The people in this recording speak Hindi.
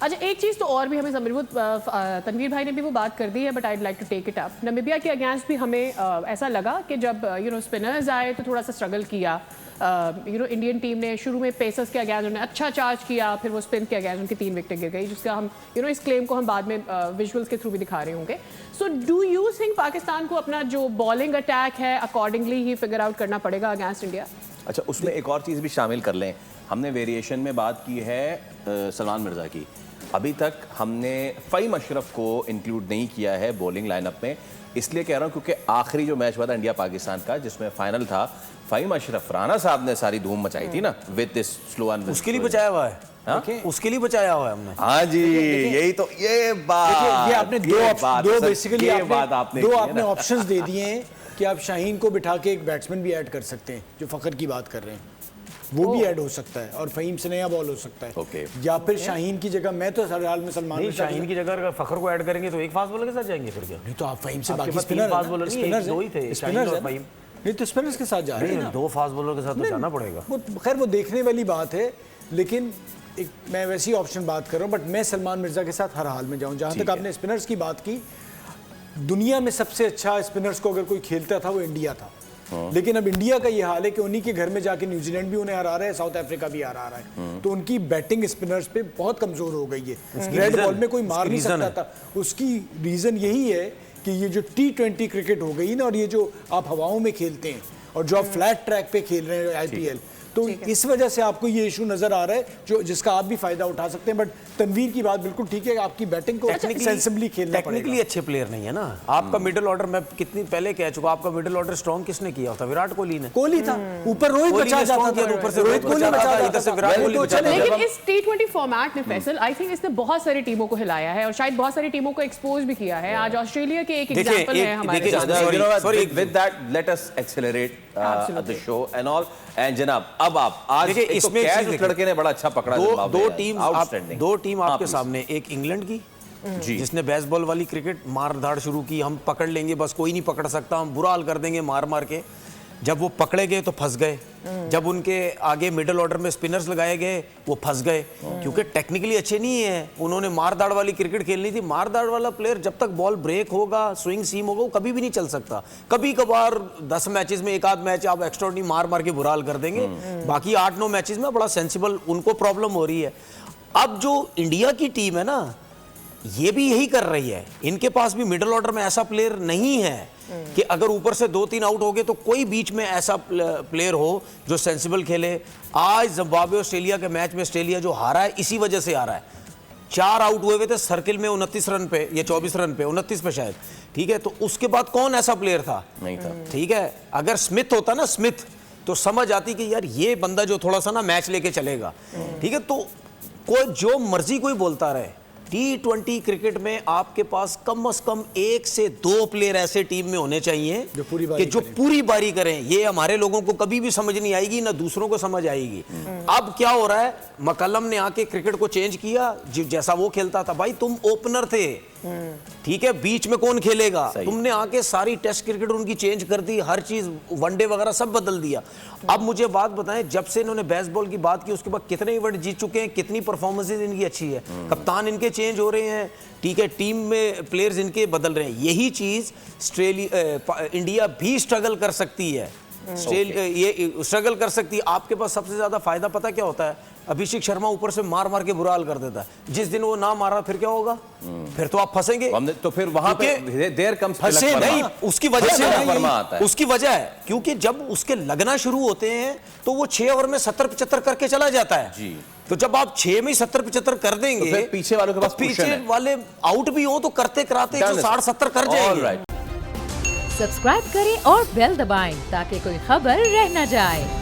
अच्छा, एक चीज़ तो और भी हमें समझ, वो तनवीर भाई ने भी वो बात कर दी है, but I'd like to take it up. Namibia के अगेंस्ट भी हमें ऐसा लगा कि जब स्पिनर्स आए तो थोड़ा सा स्ट्रगल किया। इंडियन टीम ने शुरू में पेसर्स के अगेंस्ट उन्होंने अच्छा चार्ज किया, फिर वो स्पिन के अगेंस्ट उनकी 3 विकेटें गिर गई, जिसका हम इस क्लेम को हम बाद में विजुअल्स के थ्रू भी दिखा रहे होंगे। So do you think Pakistan को अपना जो बॉलिंग अटैक है अकॉर्डिंगली ही फिगर आउट करना पड़ेगा अगेंस्ट इंडिया? अच्छा, उसमें एक और चीज़ भी शामिल कर लें। हमने वेरिएशन में बात की है सलमान मिर्ज़ा की, अभी तक हमने फ़हीम अशरफ को इंक्लूड नहीं किया है बॉलिंग लाइनअप में। इसलिए कह रहा हूँ क्योंकि आखिरी जो मैच हुआ था इंडिया पाकिस्तान का, जिसमें फाइनल था, फ़हीम अशरफ, राना साहब ने सारी धूम मचाई थी ना विद दिस स्लो एंड उसके लिए बचाया हुआ है। उसके लिए बचाया हुआ है हमने। हाँ जी, यही तो, ये बात, ये आपने दो आपने ऑप्शंस दे दिए हैं कि आप शाहीन को बिठा के एक बैट्समैन भी ऐड कर सकते हैं, जो फ़खर की बात कर रहे हैं वो भी ऐड हो सकता है, और फ़हीम से नया बॉल हो सकता है। ओके। या फिर शाहीन की जगह, मैं तो हर हाल में सलमान नहीं, शाहीन की जगह अगर फ़खर को ऐड करेंगे तो एक फास्ट बॉलर के साथ जाएंगे फिर क्या? नहीं तो आप फ़हीम से बाकी फास्ट बॉलर नहीं, दो ही थे, शाहीन और फ़हीम। नहीं तो स्पिनर्स के साथ जा रहे हैं, 2 फास्ट बॉलर के साथ तो जाना पड़ेगा। वो खैर वो देखने वाली बात है, लेकिन एक मैं वैसी ऑप्शन बात कर रहा हूँ, बट मैं सलमान मिर्ज़ा के साथ हर हाल में जाऊँ। जहाँ तक आपने स्पिनर्स की बात की, दुनिया में सबसे अच्छा स्पिनर्स को अगर कोई खेलता था वो इंडिया था। लेकिन अब इंडिया का ये हाल है कि उन्हीं के घर में जाके न्यूजीलैंड भी उन्हें हरा रहा है, साउथ अफ्रीका भी हरा रहा है, तो उनकी बैटिंग स्पिनर्स पे बहुत कमजोर हो गई है। रेड बॉल में कोई मार नहीं सकता था। उसकी रीजन यही है कि ये जो T20 क्रिकेट हो गई ना, और ये जो आप हवाओं में खेलते हैं और जो आप फ्लैट ट्रैक पे खेल रहे हैं IPL, तो इस वजह से आपको ये इशू नजर आ रहा है, जो जिसका आप भी फायदा उठा सकते हैं। बट तनवीर की बात बिल्कुल ठीक है, आपकी बैटिंग को सेंसिबली खेलना पड़ेगा। टेक्निकली अच्छे प्लेयर नहीं है ना आपका मिडिल ऑर्डर। मैं कितनी पहले कह चुका, आपका मिडिल ऑर्डर स्ट्रॉन्ग किसने किया था? विराट कोहली ने। कोहली था, ऊपर रोहित बचा जाता था, ऊपर से रोहित कोहली बचा जाता, इधर से विराट कोहली बचा जाता। लेकिन इस T20 फॉर्मेट में फैसल, आई थिंक इसने बहुत सारी टीमों को हिलाया है और शायद बहुत सारी टीमों को एक्सपोज भी किया है। आज ऑस्ट्रेलिया के एक एग्जांपल है हमारे साथ। Sorry, with that let us accelerate the show and all. And जनाब, अब आप आज इसमें लड़के ने बड़ा अच्छा पकड़ा। दो टीम आपके सामने, एक इंग्लैंड की जिसने बेसबॉल वाली क्रिकेट मार धाड़ शुरू की, हम पकड़ लेंगे, बस कोई नहीं पकड़ सकता, हम बुरा हाल कर देंगे मार मार के। जब वो पकड़े गए तो फंस गए। जब उनके आगे मिडिल ऑर्डर में स्पिनर्स लगाए गए वो फंस गए, क्योंकि टेक्निकली अच्छे नहीं है। उन्होंने मारदाड़ वाली क्रिकेट खेलनी थी। मारदाड़ वाला प्लेयर जब तक बॉल ब्रेक होगा, स्विंग सीम होगा, वो कभी भी नहीं चल सकता। कभी कभार 10 मैचेस में एक आध मैच आप एक्स्ट्राऑर्डिनरी मार मार के बुरा हाल कर देंगे, बाकी 8-9 मैचेस में बड़ा सेंसिबल उनको प्रॉब्लम हो रही है। अब जो इंडिया की टीम है ना, ये भी यही कर रही है। इनके पास भी मिडिल ऑर्डर में ऐसा प्लेयर नहीं है कि अगर ऊपर से 2-3 आउट हो गए तो कोई बीच में ऐसा प्लेयर हो जो सेंसिबल खेले। आज जिम्बाब्वे ऑस्ट्रेलिया के मैच में ऑस्ट्रेलिया जो हारा है, इसी वजह से हारा है। 4 आउट हुए थे सर्किल में 29 रन पे या 24 रन पे, 29 पे शायद, ठीक है। तो उसके बाद कौन ऐसा प्लेयर था? नहीं था, ठीक है। अगर स्मिथ होता ना, स्मिथ, तो समझ आती कि यार ये बंदा जो थोड़ा सा ना मैच लेके चलेगा, ठीक है। तो कोई जो मर्जी कोई बोलता रहे, T20 क्रिकेट में आपके पास कम से कम 1 से 2 प्लेयर ऐसे टीम में होने चाहिए जो पूरी बारी करें। ये हमारे लोगों को कभी भी समझ नहीं आएगी, ना दूसरों को समझ आएगी। अब क्या हो रहा है, मकलम ने आके क्रिकेट को चेंज किया, जैसा वो खेलता था। भाई तुम ओपनर थे, ठीक है, बीच में कौन खेलेगा? तुमने आके सारी टेस्ट क्रिकेट उनकी चेंज कर दी, हर चीज वनडे वगैरह सब बदल दिया। अब मुझे बात बताएं, जब से इन्होंने बेसबॉल की बात की उसके बाद कितने इवेंट जीत चुके हैं, कितनी परफॉर्मेंसेज इनकी अच्छी है, कप्तान इनके चेंज हो रहे हैं, ठीक है, टीम में प्लेयर्स इनके बदल रहे हैं। यही चीज इंडिया भी स्ट्रगल कर सकती है, ये स्ट्रगल कर सकती है। आपके पास सबसे ज्यादा फायदा पता क्या होता है? अभिषेक शर्मा ऊपर से मार मार के बुरा हाल कर देता है। जिस दिन वो ना मारा फिर क्या होगा? फिर तो आप फंसेंगे। तो फिर वहां पे देर कम फंसे नहीं, उसकी वजह से आता है। उसकी वजह है क्योंकि जब उसके लगना शुरू होते हैं तो वो 6 ओवर में 70-75 करके चला जाता है जी। तो जब आप 6 में 70-75 कर देंगे तो पीछे वालों के पास पीछे वाले आउट भी हो तो करते कराते 60-70 कर जाएंगे। सब्सक्राइब करें और बेल दबाएं ताकि कोई खबर रह न जाए।